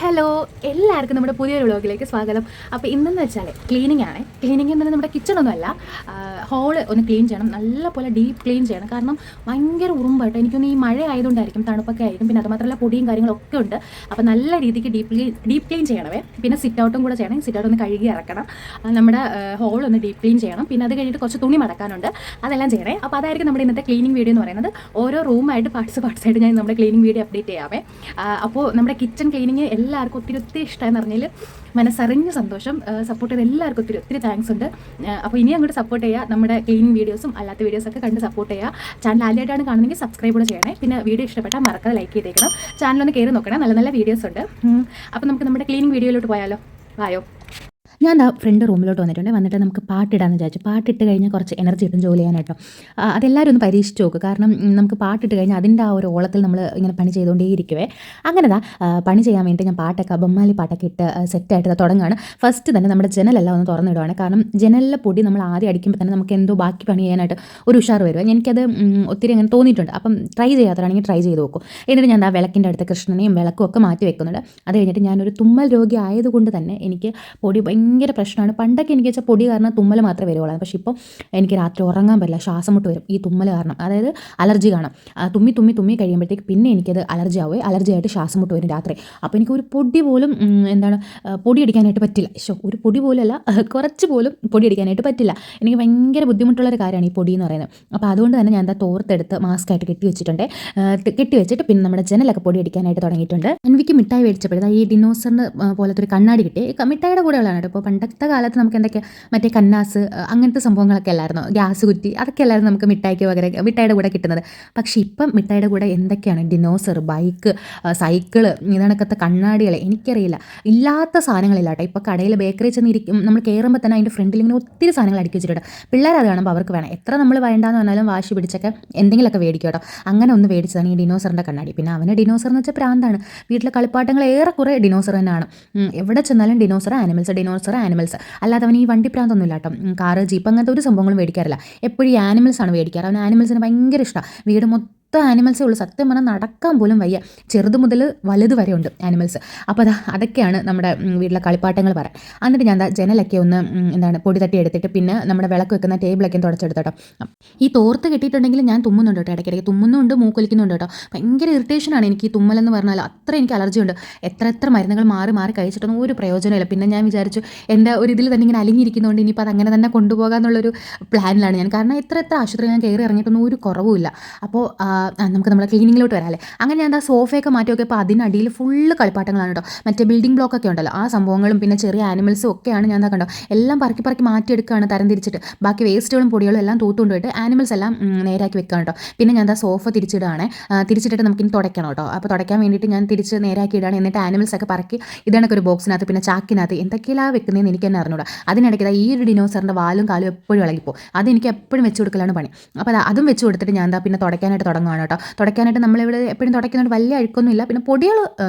Hello, എല്ലാവർക്കും നമ്മുടെ പുതിയൊരു വ്ളോഗിലേക്ക് സ്വാഗതം. അപ്പോൾ ഇന്നെന്ന് വെച്ചാൽ ക്ലീനിങ് ആണ്. ക്ലീനിങ് എന്ന് പറഞ്ഞാൽ നമ്മുടെ കിച്ചണൊന്നുമല്ല, ഹോള് ഒന്ന് ക്ലീൻ ചെയ്യണം, നല്ലപോലെ ഡീപ്പ് ക്ലീൻ ചെയ്യണം. കാരണം ഭയങ്കര ഉറുമ്പായിട്ട് എനിക്കൊന്ന് ഈ മഴ ആയതുകൊണ്ടായിരിക്കും, തണുപ്പൊക്കെ ആയിരിക്കും, പിന്നെ അതുമാത്രമല്ല പൊടിയും കാര്യങ്ങളൊക്കെ ഉണ്ട്. അപ്പോൾ നല്ല രീതിക്ക് ഡീപ്പ് ക്ലീൻ ചെയ്യണമേ. പിന്നെ സിറ്റ് ഔട്ടും കൂടെ ചെയ്യണം, സിറ്റ് ഔട്ട് ഒന്ന് കഴുകി ഇറക്കണം, നമ്മുടെ ഹോൾ ഒന്ന് ഡീപ്പ് ക്ലീൻ ചെയ്യണം. പിന്നെ അത് കഴിഞ്ഞിട്ട് കുറച്ച് തുണി മടക്കാനുണ്ട്, അതെല്ലാം ചെയ്യണേ. അപ്പോൾ അതായിരിക്കും നമ്മുടെ ഇന്നത്തെ ക്ലീനിങ് വീഡിയോ എന്ന് പറയുന്നത്. ഓരോ റൂമായിട്ട് പാർട്സായിട്ട് ഞാൻ നമ്മുടെ ക്ലീനിങ് വീഡിയോ അപ്ഡേറ്റ് ചെയ്യാമേ. അപ്പോൾ നമ്മുടെ കിച്ചൺ ക്ലീനിങ് എല്ലാവർക്കും ഒത്തിരി ഇഷ്ടമെന്ന് പറഞ്ഞാൽ മനസ്സറിഞ്ഞ സന്തോഷം. സപ്പോർട്ട് ചെയ്ത് എല്ലാവർക്കും ഒത്തിരി താങ്ക്സ് ഉണ്ട്. അപ്പോൾ ഇനി അങ്ങോട്ട് സപ്പോർട്ട് ചെയ്യുക, നമ്മുടെ ക്ലീനിങ് വീഡിയോസും അല്ലാത്ത വീഡിയോസൊക്കെ കണ്ട് സപ്പോർട്ട് ചെയ്യുക. ചാനൽ ആദ്യമായിട്ടാണ് കാണുന്നെങ്കിൽ സബ്സ്ക്രൈബ് കൂടെ ചെയ്യണേ. പിന്നെ വീഡിയോ ഇഷ്ടപ്പെട്ടാൽ മറക്കാതെ ലൈക്ക് ചെയ്തേക്കണം. ചാനലൊന്ന് കയറി നോക്കണം, നല്ല നല്ല വീഡിയോസ് ഉണ്ട്. അപ്പോൾ നമുക്ക് നമ്മുടെ ക്ലീനിങ് വീഡിയോയിലോട്ട് പോയാലോ? ആയോ? ഞാൻ ഫ്രണ്ട് റൂമിലോട്ട് വന്നിട്ട് നമുക്ക് പാട്ടിടാന്ന് വിചാരിച്ചു. പാട്ടിട്ട് കഴിഞ്ഞാൽ കുറച്ച് എനർജി കിട്ടും ജോലി ചെയ്യാനായിട്ടോ. അതെല്ലാവരും ഒന്ന് പരീക്ഷിച്ച് നോക്കുക. കാരണം നമുക്ക് പാട്ടിട്ട് കഴിഞ്ഞാൽ അതിൻ്റെ ആ ഒരു ഓളത്തിൽ നമ്മൾ ഇങ്ങനെ പണി ചെയ്തുകൊണ്ടേയിരിക്കുവേ. അങ്ങനെതാ പണി ചെയ്യാൻ വേണ്ടി ഞാൻ ബൊമ്മാലി പാട്ടൊക്കെ ഇട്ട് സെറ്റായിട്ട് തുടങ്ങുകയാണ്. ഫസ്റ്റ് തന്നെ നമ്മുടെ ജനലെല്ലാം ഒന്ന് തുറന്നിടുവാണ്. കാരണം ജനലിലെ പൊടി നമ്മൾ ആദ്യം അടിക്കുമ്പോൾ തന്നെ നമുക്ക് എന്തോ ബാക്കി പണി ചെയ്യാനായിട്ട് ഒരു ഉഷാർ വരും. എനിക്കത് ഒത്തിരി അങ്ങനെ തോന്നിയിട്ടുണ്ട്. അപ്പം ട്രൈ ചെയ്യാത്തതാണെങ്കിൽ ട്രൈ ചെയ്ത് നോക്കും. എന്നിട്ട് ഞാൻ വിളക്കിൻ്റെ അടുത്ത് കൃഷ്ണനെയും വിളക്കും ഒക്കെ മാറ്റി വെക്കുന്നുണ്ട്. അത് കഴിഞ്ഞിട്ട് ഞാനൊരു തുമ്മൽ രോഗി ആയതുകൊണ്ട് തന്നെ എനിക്ക് പൊടി ഭയങ്കര പ്രശ്നമാണ്. പണ്ടൊക്കെ എനിക്ക് വെച്ചാൽ പൊടി കാരണം തുമ്മൽ മാത്രമേ വരുവുള്ളൂ. പക്ഷേ ഇപ്പോൾ എനിക്ക് രാത്രി ഉറങ്ങാൻ പറ്റില്ല, ശ്വാസം മുട്ട് വരും ഈ തുമ്മൽ കാരണം. അതായത് അലർജി കാണും. തുമ്മി കഴിയുമ്പോഴത്തേക്ക് പിന്നെ എനിക്കത് അലർജി ആയിട്ട് ശ്വാസം മുട്ട് വരും രാത്രി. അപ്പോൾ എനിക്ക് ഒരു പൊടി പോലും പൊടി അടിക്കാനായിട്ട് പറ്റില്ല. ഒരു പൊടി പോലും അല്ല, കുറച്ച് പോലും പൊടി അടിക്കാനായിട്ട് പറ്റില്ല. എനിക്ക് ഭയങ്കര ബുദ്ധിമുട്ടുള്ളൊരു കാര്യമാണ് ഈ പൊടി എന്ന് പറയുന്നത്. അപ്പോൾ അതുകൊണ്ട് തന്നെ ഞാൻ തോർത്തെടുത്ത് മാസ്കായിട്ട് കെട്ടി വെച്ചിട്ട് പിന്നെ നമ്മുടെ ജനലൊക്കെ പൊടി അടിക്കാനായിട്ട് തുടങ്ങിയിട്ടുണ്ട്. എനിക്ക് മിഠായി മേടിച്ചപ്പോഴത്തെ ഈ ഡിനോസറിന് പോലത്തെ ഒരു കണ്ണാടി കിട്ടി. മിഠായിയുടെ കൂടെ ഉള്ളതാണ്. ഇപ്പോൾ പണ്ടത്തെ കാലത്ത് നമുക്ക് എന്തൊക്കെ മറ്റേ കന്നാസ് അങ്ങനത്തെ സംഭവങ്ങളൊക്കെ അല്ലായിരുന്നു, ഗ്യാസ് കുറ്റി, അതൊക്കെ അല്ലായിരുന്നു നമുക്ക് മിഠായിയുടെ കൂടെ കിട്ടുന്നത്. പക്ഷേ ഇപ്പം മിഠായിയുടെ കൂടെ എന്തൊക്കെയാണ്, ഡിനോസർ, ബൈക്ക്, സൈക്കിള്, ഇതണക്കത്തെ കണ്ണാടികൾ, എനിക്കറിയില്ല, ഇല്ലാത്ത സാധനങ്ങളില്ല കേട്ടോ. ഇപ്പോൾ കടയിൽ ബേക്കറി ചെന്നിരിക്കും, നമ്മൾ കയറുമ്പോൾ തന്നെ അതിൻ്റെ ഫ്രണ്ടിൽ ഇങ്ങനെ ഒത്തിരി സാധനങ്ങൾ അടുക്കി വെച്ചിട്ടുണ്ട്. പിള്ളേർ അത് കാണുമ്പോൾ അവർക്ക് വേണം. എത്ര നമ്മൾ വേണ്ടാന്ന് പറഞ്ഞാലും വാശി പിടിച്ചൊക്കെ എന്തെങ്കിലുമൊക്കെ മേടിക്കും കേട്ടോ. അങ്ങനെ ഒന്ന് മേടിച്ചതാണ് ഈ ഡിനോസറിൻ്റെ കണ്ണാടി. പിന്നെ അവന് ഡിനോസർ എന്ന് വെച്ചാൽ പ്രാന്താണ്. വീട്ടിലെ കളിപ്പാട്ടങ്ങൾ ഏറെക്കുറെ ഡിനോസർ തന്നെയാണ്. എവിടെ ചെന്നാലും ഡിനോസർ ആനിമൽസ് അല്ലാതെ അവൻ ഈ വണ്ടി പ്രാന്തൊന്നും ഇല്ല കേട്ടോ. കാറ്, ജീപ്പ് അങ്ങനത്തെ ഒരു സംഭവങ്ങളും മേടിക്കാറില്ല. എപ്പോഴും ഈ ആനിമൽസാണ് മേടിക്കാറ്. അവൻ ആനിമൽസിന് ഭയങ്കര ഇഷ്ടമാണ്. വീട് ആനിമൽസേ ഉള്ളൂ. സത്യം പറഞ്ഞാൽ നടക്കാൻ പോലും വയ്യ. ചെറുത് മുതൽ വലുത് വരെ ഉണ്ട് ആനിമൽസ്. അപ്പോൾ അതൊക്കെയാണ് നമ്മുടെ വീട്ടിലെ കളിപ്പാട്ടങ്ങൾ പറയാൻ. എന്നിട്ട് ഞാൻ ജനലൊക്കെ ഒന്ന് പൊടി തട്ടി എടുത്തിട്ട് പിന്നെ നമ്മുടെ വിളക്ക് വെക്കുന്ന ടേബിളൊക്കെ തുടച്ചെടുത്തോട്ടോ. ഈ തോർത്ത് കെട്ടിയിട്ടുണ്ടെങ്കിൽ ഞാൻ തുമ്മുന്നുണ്ട് കേട്ടോ. ഇടയ്ക്കിടയ്ക്ക് തുമ്മുന്നുണ്ട്, മൂക്കൊലിക്കുന്നുണ്ട് കേട്ടോ. ഭയങ്കര ഇറിറ്റേഷനാണ് എനിക്ക് ഈ തുമ്മലെന്ന് പറഞ്ഞാൽ. അത്ര എനിക്ക് അലർജി ഉണ്ട്. എത്ര മരുന്നുകൾ മാറി കഴിച്ചിട്ടൊന്നും ഒരു പ്രയോജനമില്ല. പിന്നെ ഞാൻ വിചാരിച്ചു എൻ്റെ ഒരു ഇതിൽ തന്നെ ഇങ്ങനെ അലിഞ്ഞിരിക്കുന്നതുകൊണ്ട് ഇനിയിപ്പോൾ അത് അങ്ങനെ തന്നെ കൊണ്ടുപോകാമെന്നുള്ളൊരു പ്ലാനിലാണ് ഞാൻ. കാരണം എത്ര ആശുപത്രി ഞാൻ കയറി ഇറങ്ങിയിട്ടൊന്നും ഒരു കുറവുമില്ല. അപ്പോൾ നമുക്ക് നമ്മുടെ ക്ലീനിങ്ങിലോട്ട് വരാമല്ലേ. അങ്ങനെ ഞാൻ സോഫയൊക്കെ മാറ്റി നോക്കിയപ്പോൾ അതിനടിയിൽ ഫുള്ള് കളിപ്പാട്ടങ്ങളാണ് കേട്ടോ. മറ്റേ ബിൽഡിംഗ് ബ്ലോക്കൊക്കെ ഉണ്ടല്ലോ, ആ സംഭവങ്ങളും പിന്നെ ചെറിയ ആനിമൽസും ഒക്കെയാണ് ഞാൻ കണ്ടോ. എല്ലാം പറക്കി മാറ്റിയെടുക്കുകയാണ്, തരംതിരിച്ചിട്ട്. ബാക്കി വേസ്റ്റുകളും പൊടികളും എല്ലാം തൂത്തുകൊണ്ടുപോയിട്ട് ആനിമൽസ് എല്ലാം നേരാക്കി വെക്കുകയാണ് കേട്ടോ. പിന്നെ ഞാൻ സോഫ തിരിച്ചിട്ടിട്ട് നമുക്കിനി തുടയ്ക്കണം കേട്ടോ. അപ്പോൾ തുടയ്ക്കാൻ വേണ്ടിയിട്ട് ഞാൻ തിരിച്ച് നേരാക്കിയിടാണ്. എന്നിട്ട് ആനിമൽസ് ഒക്കെ പറക്കി ഇതാണൊക്കെ ഒരു ബോക്സിനകത്ത് പിന്നെ ചാക്കിനകത്ത് എന്തൊക്കെയാണ് വെക്കുന്നതെന്ന് എനിക്ക് തന്നെ അറിഞ്ഞൂടാ. അതിനിടയ്ക്ക് ഈ ഒരു ഡിനോസറിൻ്റെ വാലും കാലും എപ്പോഴും ഇളകിപ്പോകും. അതെനിക്ക് എപ്പോഴും വെച്ച് കൊടുക്കലാണ് പണി. അപ്പോൾ അതും വെച്ച് കൊടുത്തിട്ട് ഞാൻ പിന്നെ തുടയ്ക്കാനായിട്ട് തുടങ്ങുകയാണ് കേട്ടോ. തുടയ്ക്കാനായിട്ട് നമ്മളിവിടെ എപ്പോഴും തുടയ്ക്കുന്നതുകൊണ്ട് വലിയ അഴുക്കൊന്നും ഇല്ല. പിന്നെ പൊടികൾ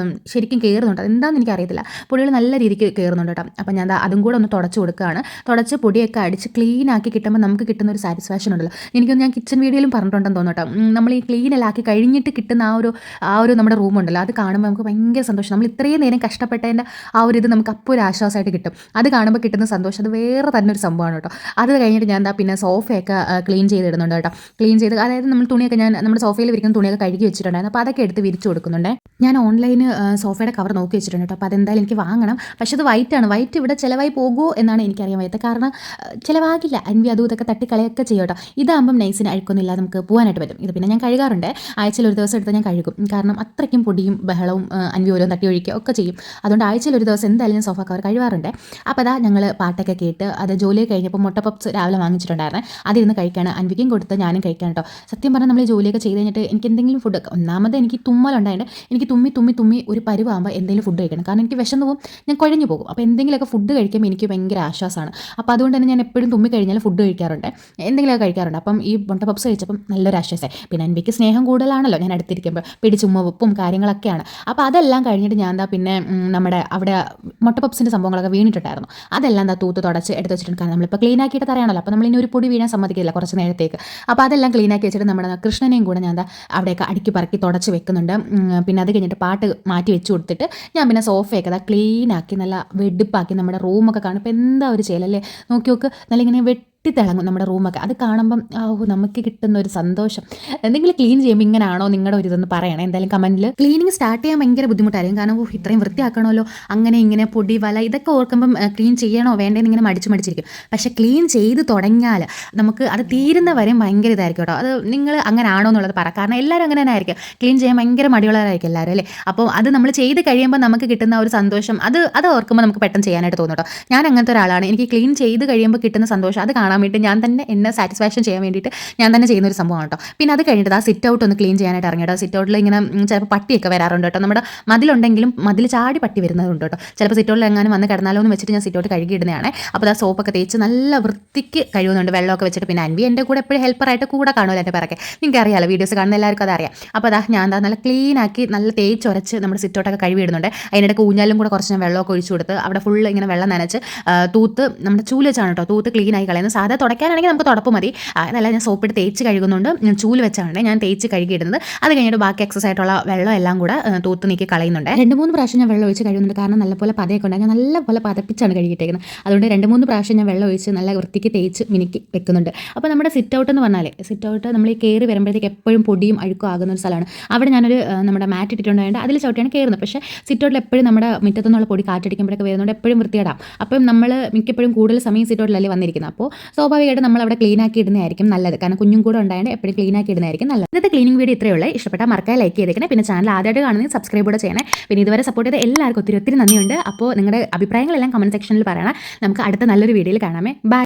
ശരിക്കും കയറുന്നുണ്ട്, എന്താണെന്ന് എനിക്കറിയത്തില്ല. പൊടികൾ നല്ല രീതിക്ക് കയറുന്നുണ്ട് കേട്ടോ. അപ്പോൾ ഞാൻ അതും കൂടെ ഒന്ന് തുടച്ച് കൊടുക്കുകയാണ്. തുടച്ച് പൊടിയൊക്കെ അടിച്ച് ക്ലീൻ ആക്കി കിട്ടുമ്പോൾ നമുക്ക് കിട്ടുന്ന ഒരു സാറ്റിസ്ഫാക്ഷൻ ഉണ്ടല്ലോ. എനിക്കൊന്ന് ഞാൻ കിച്ചൺ വീഡിയോയിലും പറഞ്ഞിട്ടുണ്ടെന്ന് തോന്നുന്നു കേട്ടോ. നമ്മൾ ഈ ക്ലീനെല്ലാക്കി കഴിഞ്ഞിട്ട് കിട്ടുന്ന ആ ഒരു നമ്മുടെ റൂമുണ്ടല്ലോ, അത് കാണുമ്പോൾ നമുക്ക് ഭയങ്കര സന്തോഷം. നമ്മൾ ഇത്രയും നേരം കഷ്ടപ്പെട്ടതിൻ്റെ ആ ഒരു ഇത് നമുക്ക് അപ്പോൾ ഒരു ആശ്വാസമായിട്ട് കിട്ടും. അത് കാണുമ്പോൾ കിട്ടുന്ന സന്തോഷം അത് വേറെ തന്നെ ഒരു സംഭവമാണ് കേട്ടോ. അത് കഴിഞ്ഞിട്ട് ഞാൻ പിന്നെ സോഫയൊക്കെ ക്ലീൻ ചെയ്തിടുന്നുണ്ട് കേട്ടോ. അതായത് നമ്മൾ തുണിയൊക്കെ നമ്മുടെ സോഫയിൽ വിരിക്കുന്ന തുണിയൊക്കെ കഴുകി വെച്ചിട്ടുണ്ടായിരുന്നു. അപ്പോൾ അതൊക്കെ എടുത്ത് വിരിച്ചു കൊടുക്കുന്നുണ്ട്. ഞാൻ ഓൺലൈന് സോഫയുടെ കവർ നോക്കി വെച്ചിട്ടുണ്ട് കേട്ടോ. അപ്പോൾ അതെന്തായാലും എനിക്ക് വാങ്ങണം. പക്ഷേ അത് വൈറ്റാണ്. വൈറ്റ് ഇവിടെ ചിലവായി പോകുമോ എന്നാണ് എനിക്കറിയാൻ വയ്യാത്തത്. കാരണം ചിലവാകില്ല, അൻവി അതും ഇതൊക്കെ തട്ടിക്കളയൊക്കെ ചെയ്യും കേട്ടോ. ഇതാകുമ്പം നൈസിന് അഴുക്കൊന്നും ഇല്ലാതെ നമുക്ക് പോകാനായിട്ട് പറ്റും. ഇത് പിന്നെ ഞാൻ കഴുകാറുണ്ട്. ആഴ്ചയിൽ ഒരു ദിവസം എടുത്ത് ഞാൻ കഴുകും. കാരണം അത്രയ്ക്കും പൊടിയും ബഹളവും അൻവി ഓരോ തട്ടി ഒഴിക്കുക ഒക്കെ ചെയ്യും. അതുകൊണ്ട് ആഴ്ചയിൽ ഒരു ദിവസം എന്തായാലും ഞാൻ സോഫ കവർ കഴുകാറുണ്ട്. അപ്പോൾ ഞങ്ങൾ പാട്ടൊക്കെ കേട്ട് അത് ജോലി കഴിഞ്ഞപ്പോൾ മുട്ട പപ്സ് രാവിലെ വാങ്ങിച്ചിട്ടുണ്ടായിരുന്നു. അതിരുന്ന് കഴിക്കാണ്. അൻവിക്കും കൊടുത്ത് ഞാനും കഴിക്കാൻ കേട്ടോ. സത്യം പറഞ്ഞാൽ നമ്മൾ ഈ ജോലിയൊക്കെ ചെയ്ത് കഴിഞ്ഞിട്ട് എനിക്ക് എന്തെങ്കിലും ഫുഡ്, ഒന്നാമത് എനിക്ക് തുമ്മലുണ്ടായിട്ട് എനിക്ക് തുമ്മി ഒരു പരുവാകുമ്പോൾ എന്തെങ്കിലും ഫുഡ് കഴിക്കണം. കാരണം എനിക്ക് വിശന്ന് പോകും, ഞാൻ കുഴഞ്ഞു പോകും. അപ്പോൾ എന്തെങ്കിലുമൊക്കെ ഫുഡ് കഴിക്കുമ്പോൾ എനിക്ക് ഭയങ്കര ആശ്വാസമാണ്. അപ്പോൾ അതുകൊണ്ട് തന്നെ ഞാൻ എപ്പോഴും തുമ്മി കഴിഞ്ഞാൽ ഫുഡ് കഴിക്കാറുണ്ട്, എന്തെങ്കിലുമൊക്കെ കഴിക്കാറുണ്ട്. അപ്പം ഈ മുട്ട പപ്സ് കഴിച്ചപ്പം നല്ലൊരു ആശ്വാസമായി. പിന്നെ എനിക്ക് സ്നേഹം കൂടുതലാണല്ലോ ഞാൻ അടുത്തിരിക്കുമ്പോൾ, പിടിച്ചുമ്മപ്പും കാര്യങ്ങളൊക്കെയാണ്. അപ്പോൾ അതെല്ലാം കഴിഞ്ഞിട്ട് ഞാൻ പിന്നെ നമ്മുടെ അവിടെ മുട്ട പപ്സിൻ്റെ സംഭവങ്ങളൊക്കെ വീണിട്ടുണ്ടായിരുന്നു. അതെല്ലാം തൂത്ത് തുടച്ച് എടുത്ത് വെച്ചിട്ടുണ്ട്. കാരണം നമ്മളിപ്പോൾ ക്ലീൻ ആക്കിയിട്ട് തറയാണല്ലോ. അപ്പോൾ നമ്മളിനി ഒരു പൊടി വീഴാൻ സമ്മതിക്കില്ല കുറച്ച് നേരത്തേക്ക്. അപ്പോൾ അതെല്ലാം ക്ലീൻ ആക്കി വെച്ചിട്ട് നമ്മുടെ കൃഷ്ണനെയും കൂടെ ഞാൻ എന്താ അവിടെയൊക്കെ അടുക്കി പറക്കി തുടച്ച് വെക്കുന്നുണ്ട്. പിന്നെ അത് കഴിഞ്ഞിട്ട് പാട്ട് മാറ്റി വെച്ച് കൊടുത്തിട്ട് ഞാൻ പിന്നെ സോഫയൊക്കെ അതാ ക്ലീനാക്കി നല്ല വെടുപ്പാക്കി നമ്മുടെ റൂമൊക്കെ കാണും. ഇപ്പോൾ എന്താ ഒരു ചെയ്യലല്ലേ, നോക്കി നോക്ക്, നല്ല ഇങ്ങനെ വെട്ടിത്തിളങ്ങും നമ്മുടെ റൂമൊക്കെ. അത് കാണുമ്പം നമുക്ക് കിട്ടുന്ന ഒരു സന്തോഷം. എന്തെങ്കിലും ക്ലീൻ ചെയ്യുമ്പോൾ ഇങ്ങനെയാണോ നിങ്ങളുടെ ഒരു ഇതൊന്ന് പറയണേ എന്തായാലും കമൻറ്റിൽ. ക്ലീനിങ് സ്റ്റാർട്ട് ചെയ്യാൻ ഭയങ്കര ബുദ്ധിമുട്ടായിരിക്കും, കാരണം ഇത്രയും വൃത്തിയാക്കണമല്ലോ, അങ്ങനെ ഇങ്ങനെ പൊടി വല ഇതൊക്കെ ഓർക്കുമ്പം ക്ലീൻ ചെയ്യണോ വേണ്ടേന്ന് ഇങ്ങനെ മടിച്ചിരിക്കും. പക്ഷേ ക്ലീൻ ചെയ്ത് തുടങ്ങിയാൽ നമുക്ക് അത് തീരുന്ന വരെയും ഭയങ്കര ഇതായിരിക്കും കേട്ടോ. അത് നിങ്ങൾ അങ്ങനെ ആണോ എന്നുള്ളത് പറ, കാരണം എല്ലാവരും അങ്ങനെ തന്നെ ആയിരിക്കും, ക്ലീൻ ചെയ്യാൻ ഭയങ്കര മടിയുള്ളവരായിരിക്കും എല്ലാവരും അല്ലേ. അപ്പോൾ അത് നമ്മൾ ചെയ്ത് കഴിയുമ്പോൾ നമുക്ക് കിട്ടുന്ന ഒരു സന്തോഷം അത് ഓർക്കുമ്പോൾ നമുക്ക് പെട്ടെന്ന് ചെയ്യാനായിട്ട് തോന്നും കേട്ടോ. ഞാൻ അങ്ങനത്തെ ഒരാളാണ്, എനിക്ക് ക്ലീൻ ചെയ്ത് കഴിയുമ്പോൾ കിട്ടുന്ന സന്തോഷം അത് കാണാൻ വേണ്ടി ഞാൻ തന്നെ എന്നെ സാറ്റിസ്ഫാക്ഷൻ ചെയ്യാൻ വേണ്ടിയിട്ട് ഞാൻ തന്നെ ചെയ്യുന്ന ഒരു സംഭവമാണ് കേട്ടോ. പിന്നെ അത് കഴിഞ്ഞിട്ട് ആ സിറ്റ് ഔട്ട് ഒന്ന് ക്ലീൻ ചെയ്യാനായിട്ട് ഇറങ്ങി കേട്ടോ. സിറ്റ് ഔട്ടിൽ ഇങ്ങനെ ചിലപ്പോൾ പട്ടിയൊക്കെ വരാറുണ്ട് കേട്ടോ. നമ്മുടെ മതിലുണ്ടെങ്കിലും മതിൽ ചാടി പട്ടി വരുന്നതുണ്ട് കേട്ടോ. ചിലപ്പോൾ സിറ്റ് ഔട്ടിൽ എങ്ങാനും വന്ന് കിടന്നാലോ എന്ന് വെച്ചിട്ട് ഞാൻ സിറ്റ് ഔട്ട് കഴുകിയിടുന്നതാണ്. അപ്പോൾ ആ സോപ്പൊക്കെ തേച്ച് നല്ല വൃത്തിക്ക് കഴിയുന്നുണ്ട്, വെള്ളമൊക്കെ വെച്ചിട്ട്. പിന്നെ അൻവി എൻ്റെ കൂടെ എപ്പോഴും ഹെൽപ്പറായിട്ട് കൂടെ കാണുമല്ലോ എൻ്റെ പിറക്കെ, നിങ്ങൾക്ക് അറിയാമല്ലോ, വീഡിയോസ് കാണുന്ന എല്ലാവർക്കും അതറിയാം. അപ്പോൾ ഞാൻ നല്ല ക്ലീനാക്കി നല്ല തേച്ചൊരച്ച് നമ്മുടെ സിറ്റ് ഔട്ടൊക്കെ കഴുകിയിടുന്നുണ്ട്. അതിനിടയ്ക്ക് ഊഞ്ഞാലും കൂടെ കുറച്ച് ഞാൻ വെള്ളമൊക്കെ ഒഴിച്ചു കൊടുത്ത് അവിടെ ഫുള്ള് ഇങ്ങനെ വെള്ളം നനച്ച് തൂത്ത് നമ്മുടെ ചൂല് വെച്ചാണ് കേട്ടോ തൂത്ത് ക്ലീനായി കളയുന്നത്. സാധാ തുടയ്ക്കാനാണെങ്കിൽ നമുക്ക് തുടപ്പ് മതി, അതല്ല ഞാൻ സോപ്പിട്ട് തേച്ച് കഴുകുന്നുണ്ട്. ഞാൻ ചൂല് വെച്ചാണ് ഞാൻ തേച്ച് കഴുകിയിടുന്നത്. അത് കഴിഞ്ഞിട്ട് ബാക്കി എക്സസ് ആയിട്ടുള്ള വെള്ളം എല്ലാം കൂടെ തൂത്ത് നീക്കി കളയുന്നുണ്ട്. 2-3 പ്രാവശ്യം ഞാൻ വെള്ളം ഒഴിച്ച് കഴിയുന്നുണ്ട്, കാരണം നല്ലപോലെ പതയൊക്കെ ഉണ്ട്. ഞാൻ നല്ലപോലെ പതപ്പിച്ചാണ് കഴുകിയിട്ടേക്കുന്നത്. അതുകൊണ്ട് 2-3 പ്രാവശ്യം ഞാൻ വെള്ളം ഒഴിച്ച് നല്ല വൃത്തിക്ക് തേച്ച് മിനുക്കി വെക്കുന്നുണ്ട്. അപ്പോൾ നമ്മുടെ സിറ്റ് ഔട്ട് എന്ന് പറഞ്ഞാൽ സിറ്റ് ഔട്ട് നമ്മൾ ഈ കയറി വരുമ്പോഴത്തേക്ക് എപ്പോഴും പൊടിയും അഴുക്കും ആകുന്ന ഒരു സ്ഥലമാണ്. അവിടെ ഞാനൊരു നമ്മുടെ മാറ്റ് ഇട്ടിട്ടുണ്ടായതുകൊണ്ട് അതിൽ ചവിട്ടിയാണ് കയറുന്നത്. പക്ഷേ സിറ്റ് ഔട്ടിൽ എപ്പോഴും നമ്മുടെ മുറ്റത്തുനിന്നുള്ള പൊടി കാറ്റടിക്കുമ്പോഴൊക്കെ വരുന്നതുകൊണ്ട് എപ്പോഴും വൃത്തിയിടാം. അപ്പം നമ്മൾ മിക്കപ്പോഴും കൂടുതൽ സമയം സിറ്റ് ഔട്ടിലല്ലേ വന്നിരിക്കുന്നത്. അപ്പോൾ സ്വാഭാവികമായിട്ട് നമ്മൾ അവിടെ ക്ലീൻ ആക്കി ഇടുന്നതായിരിക്കും നല്ലത്, കാരണം കുഞ്ഞും കൂടെ ഉണ്ടായതുകൊണ്ട് എപ്പോഴും ക്ലീൻ ആക്കി ഇടുന്നതായിരിക്കും നല്ലത്. ഇന്നത്തെ ക്ലീനിങ് വീഡിയോ ഇത്രയേ ഉള്ളൂ. ഇഷ്ടപ്പെട്ടാൽ മറക്കാതെ ലൈക്ക് ചെയ്തേക്കണേ. പിന്നെ ചാനൽ ആദ്യമായിട്ട് കാണുന്നത് സബ്സ്ക്രൈബ് കൂടെ ചെയ്യണേ. പിന്നെ ഇതുവരെ സപ്പോർട്ട് ചെയ്ത എല്ലാവർക്കും ഒത്തിരി നന്ദിയുണ്ട്. അപ്പോൾ നിങ്ങളുടെ അഭിപ്രായങ്ങളെല്ലാം കമൻറ്റ് സെക്ഷനിൽ പറയണം. നമുക്ക് അടുത്ത നല്ലൊരു വീഡിയോയിൽ കാണാമേ. ബൈ.